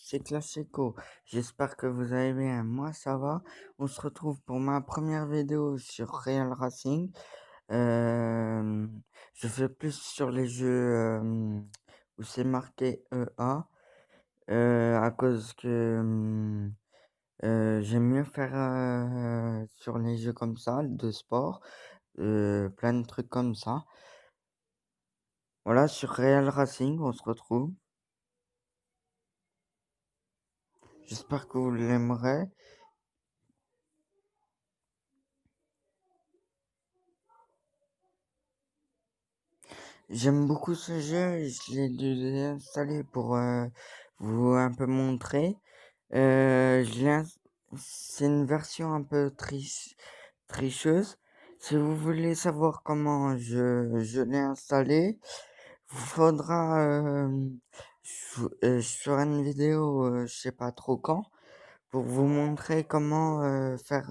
c'est Classico. J'espère que vous allez bien. Moi, ça va. On se retrouve pour ma première vidéo sur Real Racing. Euh, je fais plus sur les jeux où c'est marqué EA à cause que j'aime mieux faire sur les jeux comme ça, de sport, plein de trucs comme ça. Voilà, sur Real Racing, on se retrouve. J'espère que vous l'aimerez. J'aime beaucoup ce jeu, je l'ai dû installer pour vous un peu montrer. Je l'ai ins- C'est une version un peu tricheuse. Si vous voulez savoir comment je l'ai installé, vous faudra je ferai une vidéo, je sais pas trop quand, pour vous montrer comment faire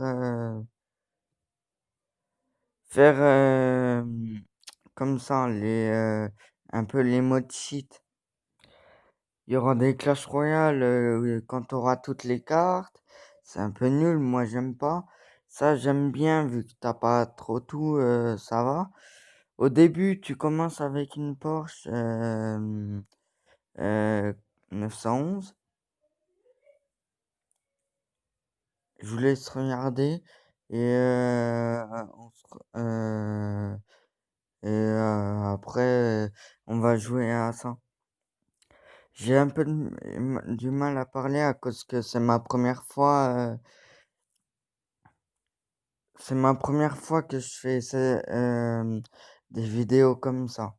comme ça un peu les modes cheat. Il y aura des Clash Royale quand tu auras toutes les cartes. C'est un peu nul, moi j'aime pas. Ça j'aime bien vu que t'as pas trop tout, ça va. Au début, tu commences avec une Porsche euh, 911. Je vous laisse regarder et, après on va jouer à ça. J'ai un peu du mal à parler à cause que c'est ma première fois. C'est ma première fois que je fais des vidéos comme ça.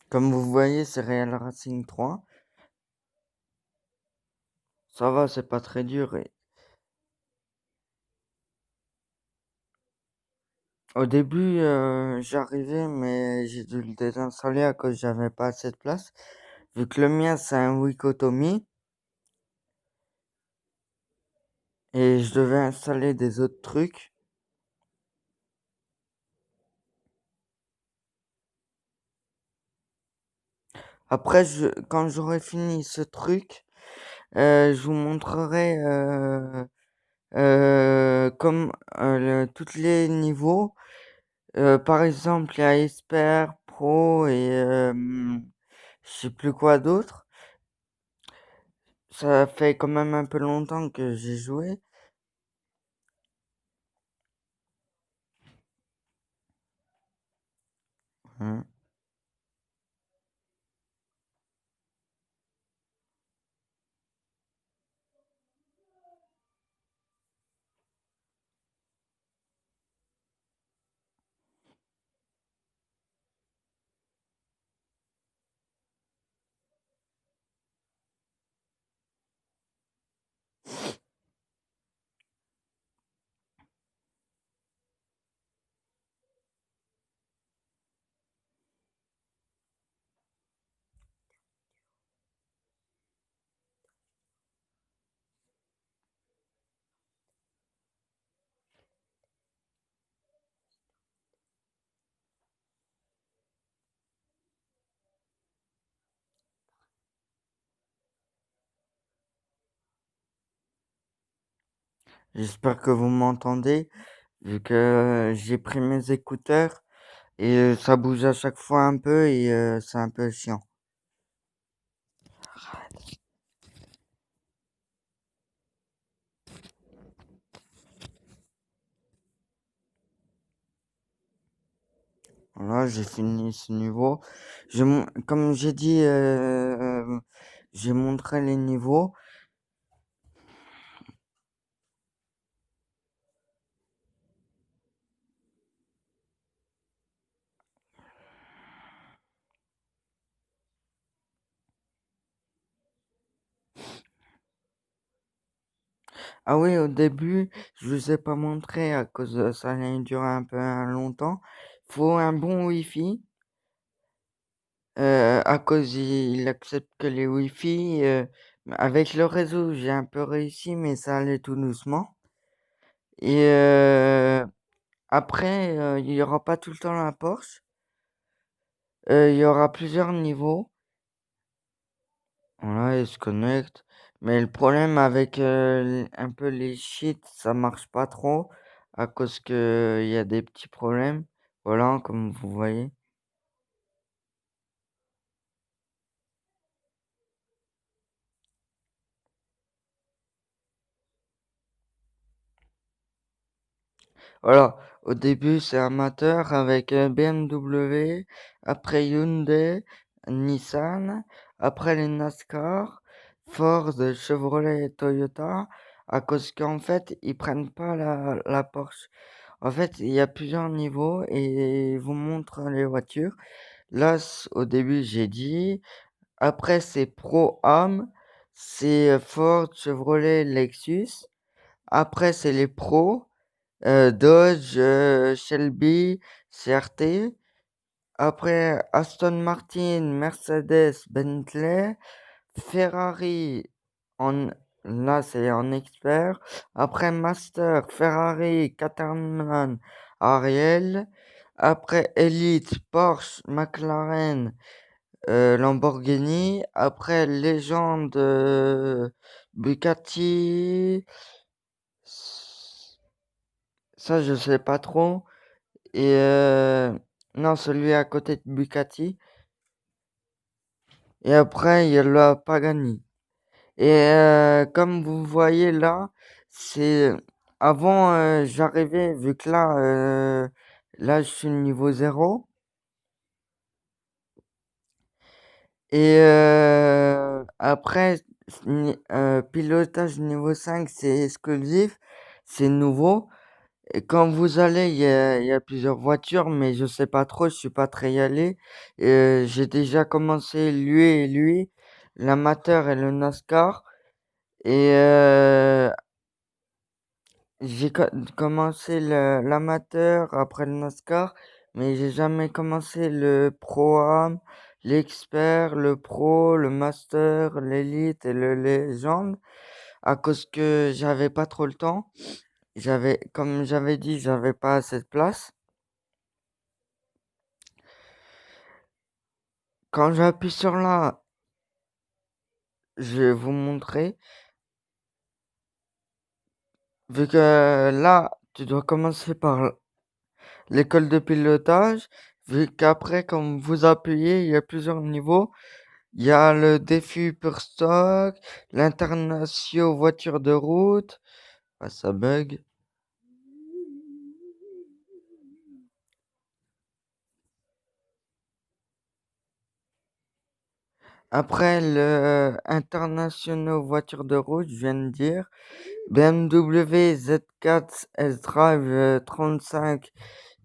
Comme vous voyez, c'est Real Racing 3. Ça va, c'est pas très dur. Au début, j'arrivais, mais j'ai dû le désinstaller à cause que j'avais pas assez de place. Vu que le mien, c'est un Wikotomi. Et je devais installer des autres trucs. Après, quand j'aurai fini ce truc, je vous montrerai comme tous les niveaux. Par exemple, il y a Esper, Pro et je sais plus quoi d'autre. Ça fait quand même un peu longtemps que j'ai joué. Hein. J'espère que vous m'entendez, vu que j'ai pris mes écouteurs et ça bouge à chaque fois un peu et c'est un peu chiant. Voilà, j'ai fini ce niveau. Comme j'ai dit, j'ai montré les niveaux. Ah oui, au début, je vous ai pas montré à cause de ça allait durer un peu longtemps. Faut un bon Wi-Fi. À cause il accepte que les Wi-Fi. Avec le réseau, j'ai un peu réussi, mais ça allait tout doucement. Et Après, il y aura pas tout le temps la Porsche. Il y aura plusieurs niveaux. Voilà, ils se connectent. Mais le problème avec un peu les cheats, ça marche pas trop à cause que il y a des petits problèmes. Voilà, comme vous voyez. Voilà, au début c'est amateur avec BMW, après Hyundai, Nissan, après les NASCAR, Ford, Chevrolet et Toyota, à cause qu'en fait ils prennent pas la Porsche. En fait, il y a plusieurs niveaux et ils vous montrent les voitures. Là, au début j'ai dit, après c'est Pro-Am, c'est Ford, Chevrolet, Lexus. Après c'est les pros. Dodge, Shelby, CRT. Après, Aston Martin, Mercedes, Bentley, Ferrari, en, là c'est en expert. Après, Master, Ferrari, Caterham, Ariel. Après, Elite, Porsche, McLaren, Lamborghini. Après, Légende, Bugatti. Ça, je sais pas trop. Et non, celui à côté de Bugatti. Et après, il y a la Pagani. Et comme vous voyez là, c'est avant j'arrivais, vu que là je suis niveau 0. Et après, pilotage niveau 5 c'est exclusif, c'est nouveau. Et quand vous allez, il y a plusieurs voitures, mais je sais pas trop, je suis pas très allé. J'ai déjà commencé lui, l'amateur et le NASCAR. Et j'ai commencé l'amateur, après le NASCAR, mais j'ai jamais commencé le Pro-Am, l'expert, le Pro, le Master, l'Elite et le Légende, à cause que j'avais pas trop le temps. Comme j'avais dit, j'avais pas assez de place. Quand j'appuie sur là, je vais vous montrer. Vu que là, tu dois commencer par l'école de pilotage. Vu qu'après, quand vous appuyez, il y a plusieurs niveaux. Il y a le défi pur stock, l'international voiture de route. Ah, ça bug. Après le international voiture de route, je viens de dire. BMW Z4 S-Drive 35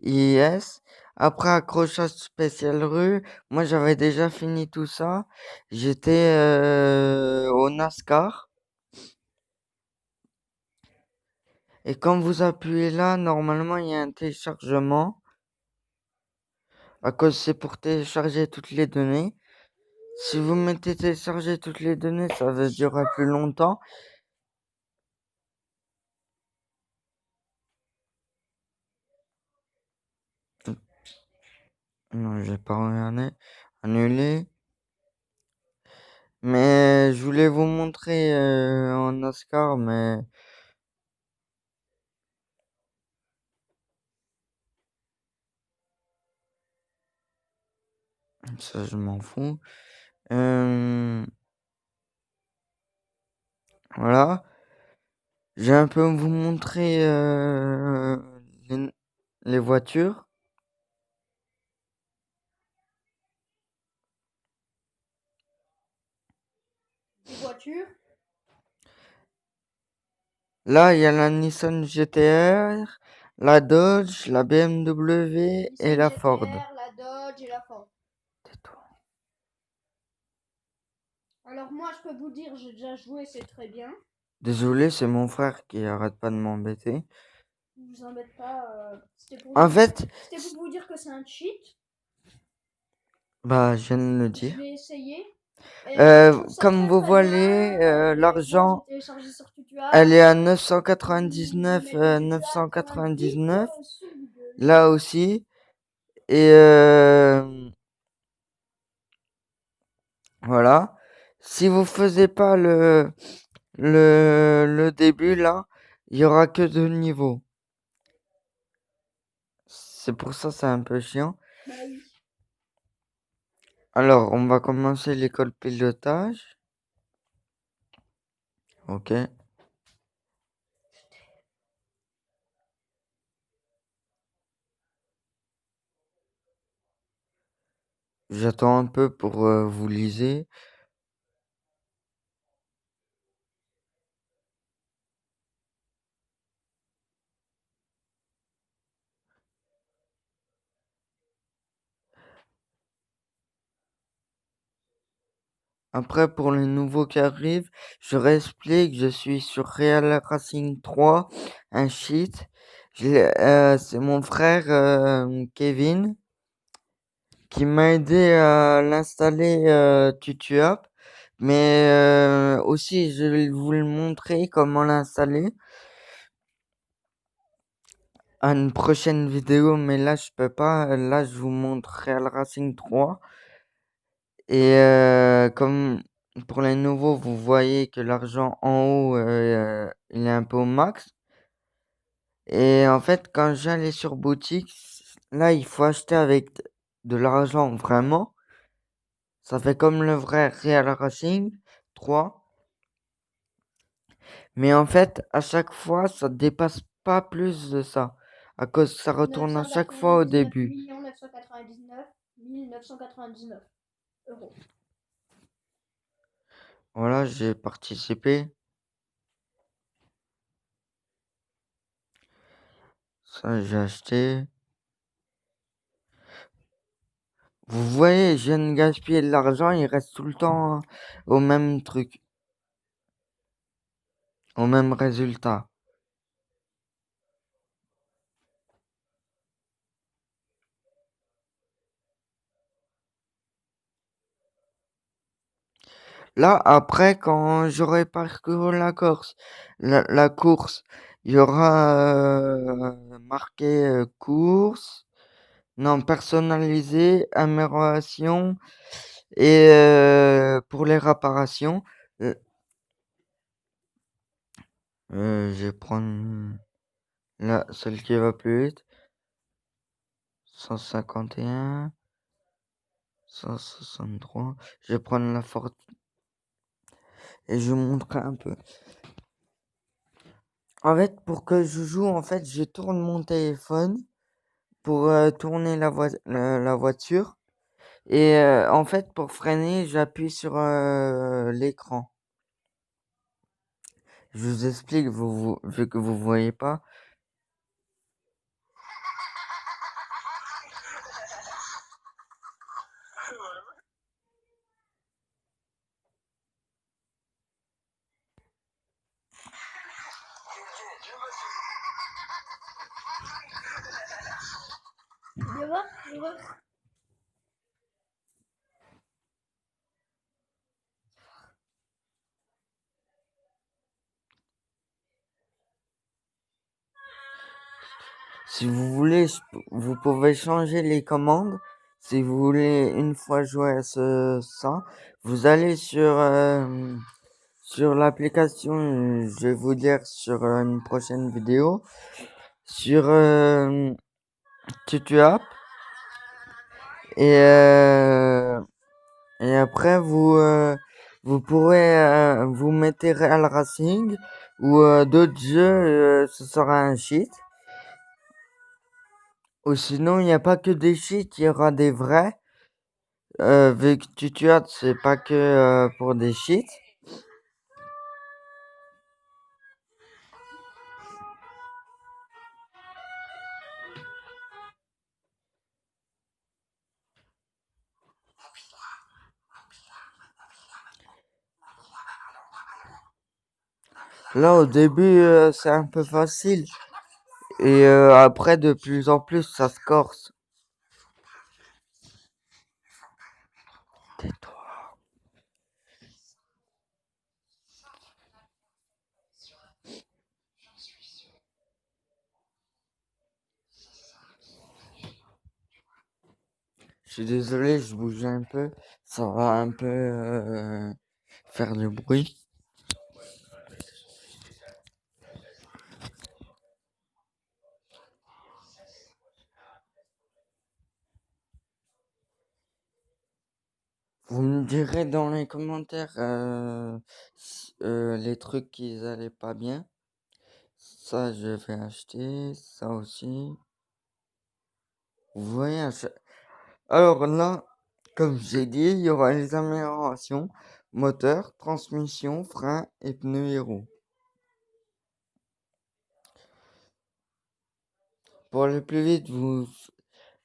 IS. Après accrochage spécial rue, moi j'avais déjà fini tout ça. J'étais au NASCAR. Et quand vous appuyez là, normalement il y a un téléchargement. À cause c'est pour télécharger toutes les données. Si vous mettez télécharger toutes les données, ça va durer plus longtemps. Non, j'ai pas regardé. Annuler. Mais je voulais vous montrer en Oscar, mais ça je m'en fous. Voilà. J'ai un peu vous montrer les, les voitures. Les voitures. Là, il y a la Nissan GT-R, la Dodge, la BMW et Nissan la Ford. GT-R, la Dodge et la Ford. Tais-toi. Alors moi, je peux vous dire, j'ai déjà joué, c'est très bien. Désolé, c'est mon frère qui arrête pas de m'embêter. Ne vous embête pas. C'était pour En vous dire, fait, c'était pour vous dire que c'est un cheat. bah, je viens de le Je dire. l'ai essayé. Et je trouve ça Comme très vous très bien. voyez, Et moi, j'ai l'argent, téléchargé sur elle Tutoar. est à Vous 999, mettez Tutoar comme un clic 999. sur le là aussi. Et voilà. Si vous faisiez pas le début là, il y aura que 2 niveaux. C'est pour ça c'est un peu chiant. Bah oui. Alors, on va commencer l'école pilotage. Ok. J'attends un peu pour vous liser. Après, pour les nouveaux qui arrivent, je réexplique, je suis sur Real Racing 3, un cheat. C'est mon frère Kevin qui m'a aidé à l'installer TutuApp. Mais aussi, je vais vous le montrer comment l'installer à une prochaine vidéo. Mais là, je peux pas. Là, je vous montre Real Racing 3. Et comme pour les nouveaux, vous voyez que l'argent en haut, il est un peu au max. Et en fait, quand j'allais sur boutique, là, il faut acheter avec de l'argent vraiment. Ça fait comme le vrai Real Racing 3. Mais en fait, à chaque fois, ça dépasse pas plus de ça. À cause, ça retourne à chaque fois au 999 début. 999 1999 euros. Voilà, j'ai participé. Ça, j'ai acheté. Vous voyez, je viens de gaspiller de l'argent, il reste tout le temps au même truc, au même résultat. Là, après, quand j'aurai parcouru la course, il y aura marqué course, non, personnalisé, amélioration et pour les réparations, euh, je vais prendre celle qui va plus vite, 151, 163. Je vais prendre la forte et je vous montrerai un peu. En fait, pour que je joue, en fait, je tourne mon téléphone pour tourner la voiture. Et en fait, pour freiner, j'appuie sur l'écran. Je vous explique, vu que vous voyez pas. Je vois, je vois. Si vous voulez, vous pouvez changer les commandes. Si vous voulez une fois jouer à ça, vous allez sur l'application, je vais vous dire sur une prochaine vidéo, sur TutuApp. Et, et après, vous pourrez vous mettez Real Racing ou d'autres jeux, ce sera un cheat. Ou sinon, il n'y a pas que des cheats, il y aura des vrais. Vu que TutuApp, c'est pas que pour des cheats. Là, au début, c'est un peu facile. Et après, de plus en plus, ça se corse. Tais-toi. Je suis désolé, je bouge un peu. Ça va un peu faire du bruit. Vous me direz dans les commentaires les trucs qui allaient pas bien. Ça, je vais acheter. Ça aussi. Vous voyez, alors là, comme j'ai dit, il y aura les améliorations. Moteur, transmission, frein et pneus et roues. Pour aller plus vite, vous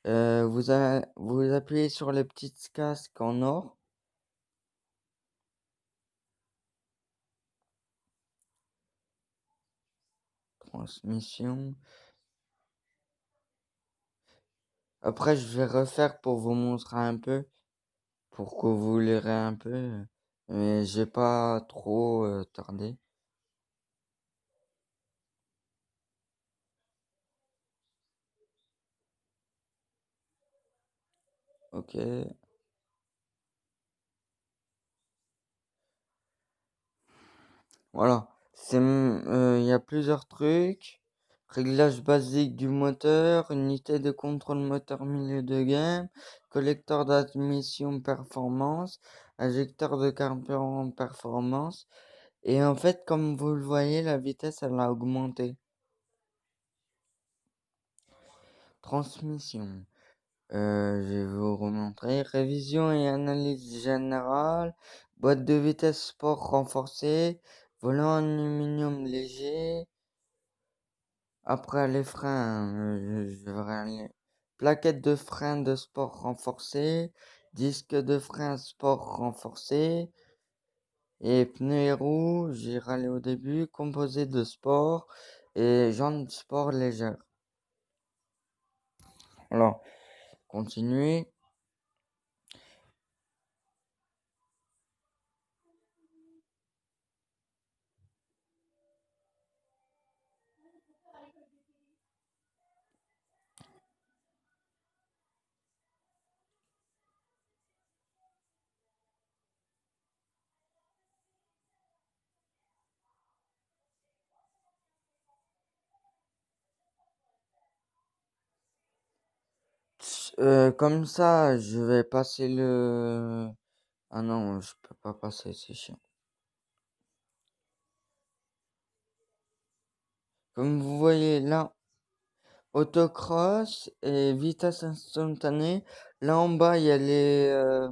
appuyez sur les petites casques en or. Transmission. Après, je vais refaire pour vous montrer un peu, pour que vous lirez un peu. Mais j'ai pas trop tardé. Ok. Voilà. Il y a plusieurs trucs. Réglage basique du moteur, unité de contrôle moteur milieu de gamme, collecteur d'admission performance, injecteur de carburant performance. Et en fait, comme vous le voyez, la vitesse, elle a augmenté. Transmission. Je vais vous remontrer. Révision et analyse générale. Boîte de vitesse sport renforcée. Volant aluminium léger. Après les freins, je vais aller. Plaquette de frein de sport renforcée. Disque de frein sport renforcé. Et pneus et roues, j'ai râlé au début. Composé de sport. Et jantes sport légères. Alors, continuer. Comme ça, je vais passer le... Ah non, je peux pas passer, c'est chiant. Comme vous voyez là, autocross et vitesse instantanée. Là en bas, il y a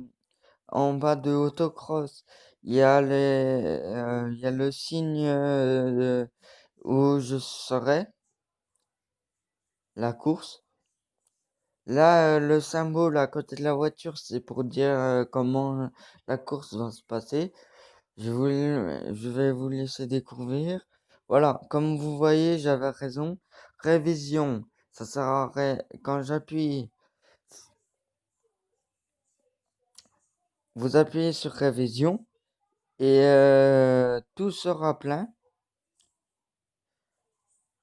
en bas de autocross, il y a le signe où je serai, la course. Là, le symbole à côté de la voiture, c'est pour dire comment la course va se passer. Je vais vous laisser découvrir. Voilà, comme vous voyez, j'avais raison. Révision, ça sert à rien. Quand j'appuie, vous appuyez sur révision et tout sera plein.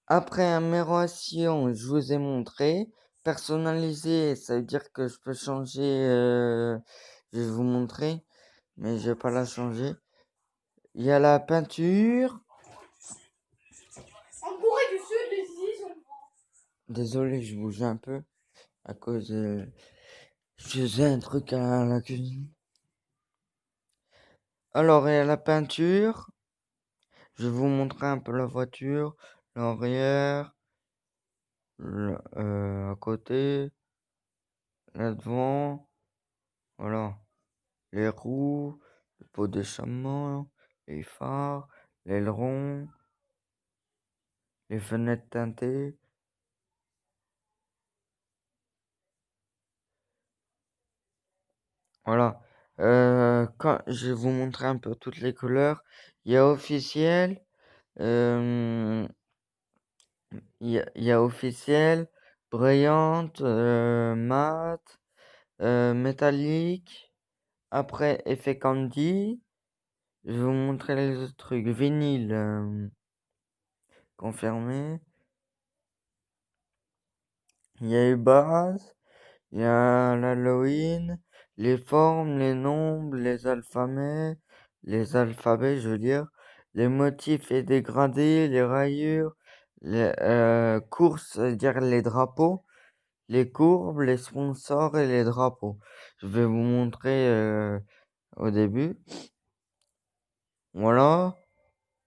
Après amélioration, je vous ai montré. Personnalisé, ça veut dire que je peux changer. Je vais vous montrer, mais je vais pas la changer. Il y a la peinture. En Corée du Sud, les zizi sont... Désolé, je bouge un peu à cause je faisais un truc à la cuisine. Alors, il y a la peinture. Je vais vous montrer un peu la voiture, l'arrière, à côté, là devant. Voilà. Les roues, le pot d'échappement, les phares, l'aileron, les fenêtres teintées. Voilà. Quand je vais vous montrer un peu toutes les couleurs. Il y a officiel. euh, il y a officiel, brillante, mat, métallique. Après, effet candy. Je vais vous montrer les autres trucs. Vinyle, confirmé. Il y a eu base. Il y a l'Halloween, les formes, les nombres, les alphabets, je veux dire, les motifs et dégradés, les rayures, les courses, c'est-à-dire les drapeaux, les courbes, les sponsors et les drapeaux. Je vais vous montrer au début. Voilà.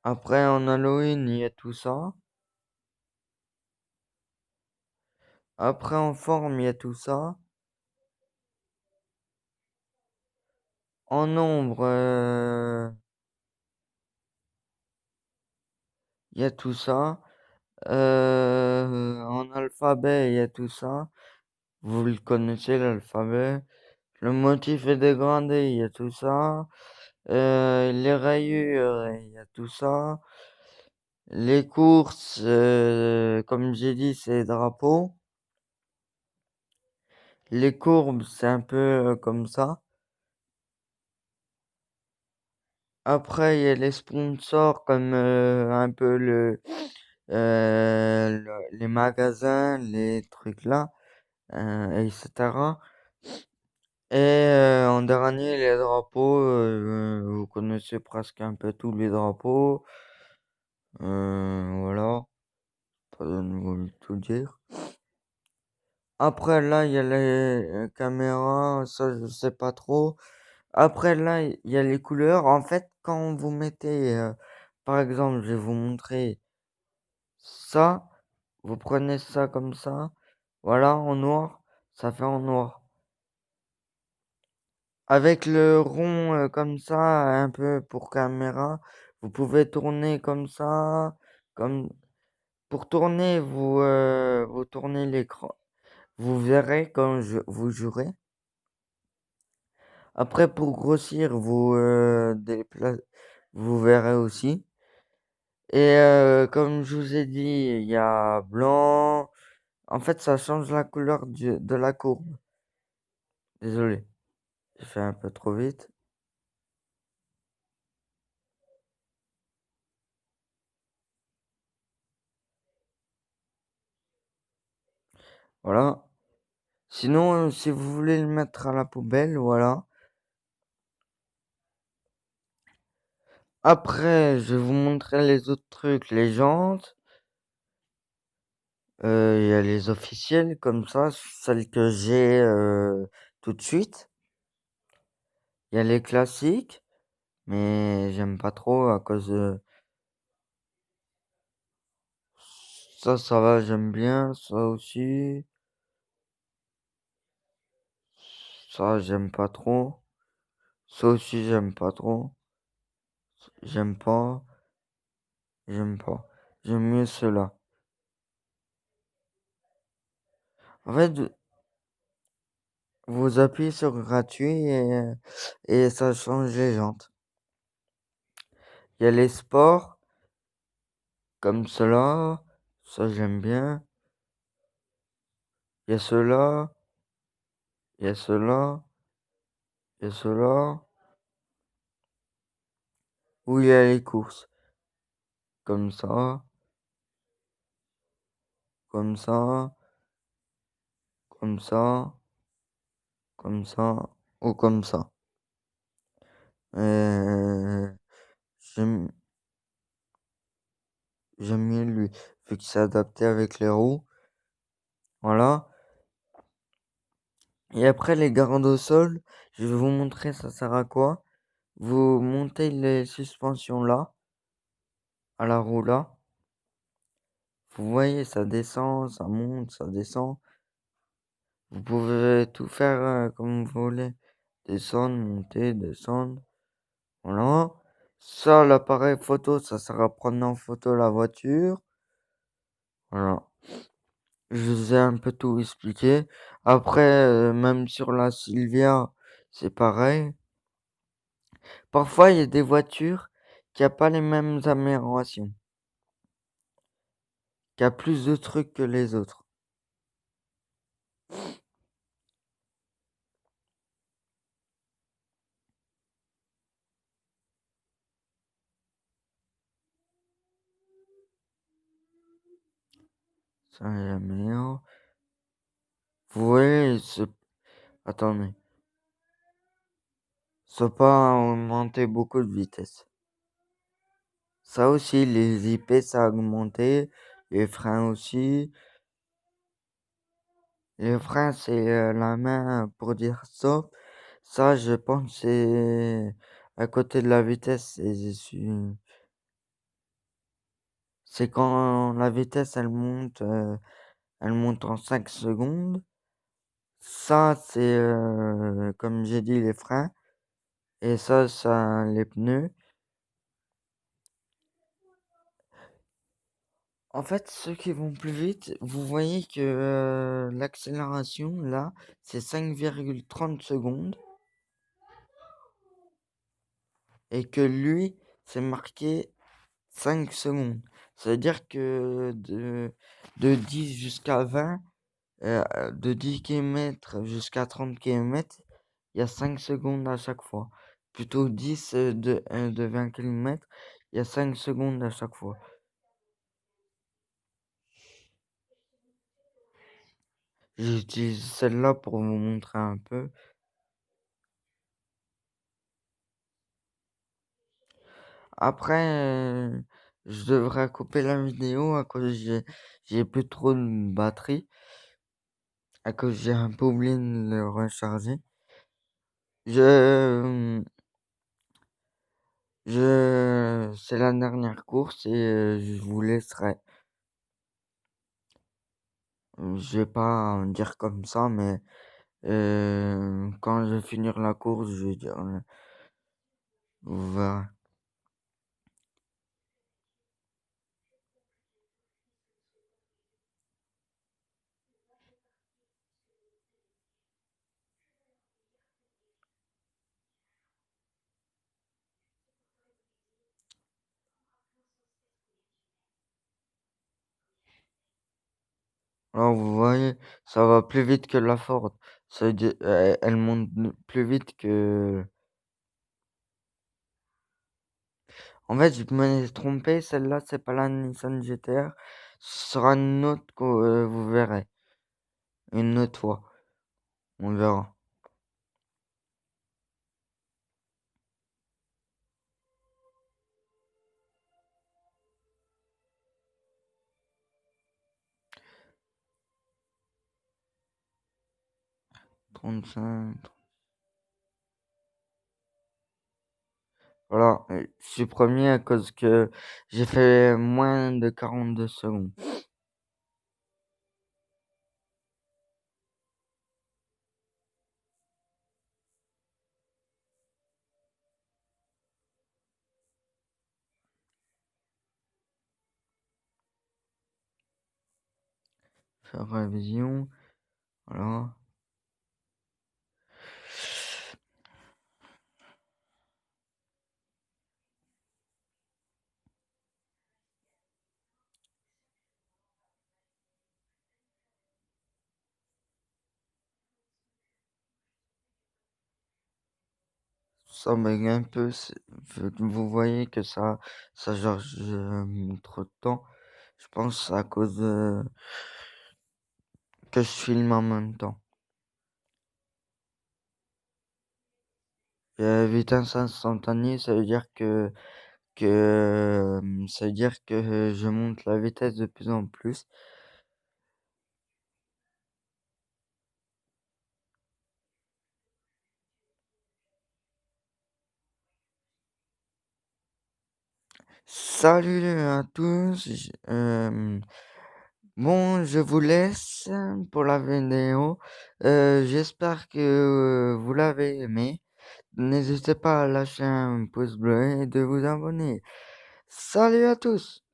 Après, en Halloween, il y a tout ça. Après, en forme, il y a tout ça. En nombre, il y a tout ça. En alphabet, il y a tout ça. Vous le connaissez, l'alphabet. Le motif est dégradé, il y a tout ça. Les rayures, il y a tout ça. Les courses, comme j'ai dit, c'est les drapeaux. Les courbes, c'est un peu comme ça. Après, il y a les sponsors comme un peu les magasins, les trucs là, etc. Et en dernier, les drapeaux, vous connaissez presque un peu tous les drapeaux. Voilà, pas besoin de vous tout dire. Après là, il y a les caméras, ça je sais pas trop. Après là, il y a les couleurs. En fait, quand vous mettez, par exemple, je vais vous montrer ça. Vous prenez ça comme ça. Voilà, en noir, ça fait en noir. Avec le rond comme ça, un peu pour caméra, vous pouvez tourner comme ça, comme pour tourner, vous tournez l'écran. Vous verrez quand vous jouerez. Après, pour grossir, vous verrez aussi. Et comme je vous ai dit, il y a blanc. En fait, ça change la couleur de la courbe. Désolé, j'ai fait un peu trop vite. Voilà. Sinon, si vous voulez le mettre à la poubelle, voilà. Après, je vais vous montrer les autres trucs, les jantes. Il y a les officielles comme ça, celles que j'ai tout de suite. Il y a les classiques, mais j'aime pas trop à cause de ça, ça va, j'aime bien. Ça aussi, ça j'aime pas trop. Ça aussi, j'aime pas trop. J'aime pas, j'aime pas. J'aime mieux cela. En fait, vous appuyez sur gratuit et ça change les jantes. Il y a les sports, comme cela. Ça, j'aime bien. Il y a cela. Il y a cela. Il y a cela. Où il y a les courses. Comme ça. Comme ça. Comme ça. Comme ça. Ou comme ça. Euh, j'aime, j'aime mieux lui. Vu que c'est adapté avec les roues. Voilà. Et après, les gardes au sol. Je vais vous montrer ça sert à quoi. Vous montez les suspensions là. À la roue là. Vous voyez, ça descend, ça monte, ça descend. Vous pouvez tout faire comme vous voulez. Descendre, monter, descendre. Voilà. Ça, l'appareil photo, ça sert à prendre en photo la voiture. Voilà. Je vous ai un peu tout expliqué. Après, même sur la Sylvia, c'est pareil. Parfois, il y a des voitures qui n'ont pas les mêmes améliorations. Qui a plus de trucs que les autres. Ça, j'aime bien. Vous voyez, attendez, ça pas augmenter beaucoup de vitesse. Ça aussi, les IP, ça a augmenté, les freins aussi. Les freins, c'est la main pour dire stop. Ça, je pense, c'est à côté de la vitesse. C'est quand la vitesse, elle monte en 5 secondes. Ça, c'est, comme j'ai dit, les freins. Et ça, les pneus. En fait, ceux qui vont plus vite, vous voyez que l'accélération, là, c'est 5,30 secondes. Et que lui, c'est marqué 5 secondes. Ça veut dire que de 10 jusqu'à 20, de 10 km jusqu'à 30 km, il y a 5 secondes à chaque fois. Plutôt 10 de 20 km, il y a 5 secondes à chaque fois. J'utilise celle-là pour vous montrer un peu. Après, je devrais couper la vidéo à cause j'ai plus trop de batterie. À cause j'ai un peu oublié de le recharger. Je, c'est la dernière course et je vous laisserai. Je vais pas en dire comme ça, mais quand je vais finir la course, je vais dire, vous verrez. Alors vous voyez, ça va plus vite que la Ford. Ça veut dire, elle monte plus vite que. En fait, je me suis trompé. Celle-là, c'est pas la Nissan GTR. Ce sera une autre que vous verrez. Une autre fois. On verra. 35. Voilà, je suis premier à cause que j'ai fait moins de 42 secondes. Faire révision, voilà. Ça bug un peu, vous voyez que ça charge trop de temps. Je pense à cause que je filme en même temps. Vitesse instantanée, ça veut dire ça veut dire que je monte la vitesse de plus en plus. Salut à tous. Bon, je vous laisse pour la vidéo. J'espère que vous l'avez aimé. N'hésitez pas à lâcher un pouce bleu et de vous abonner. Salut à tous!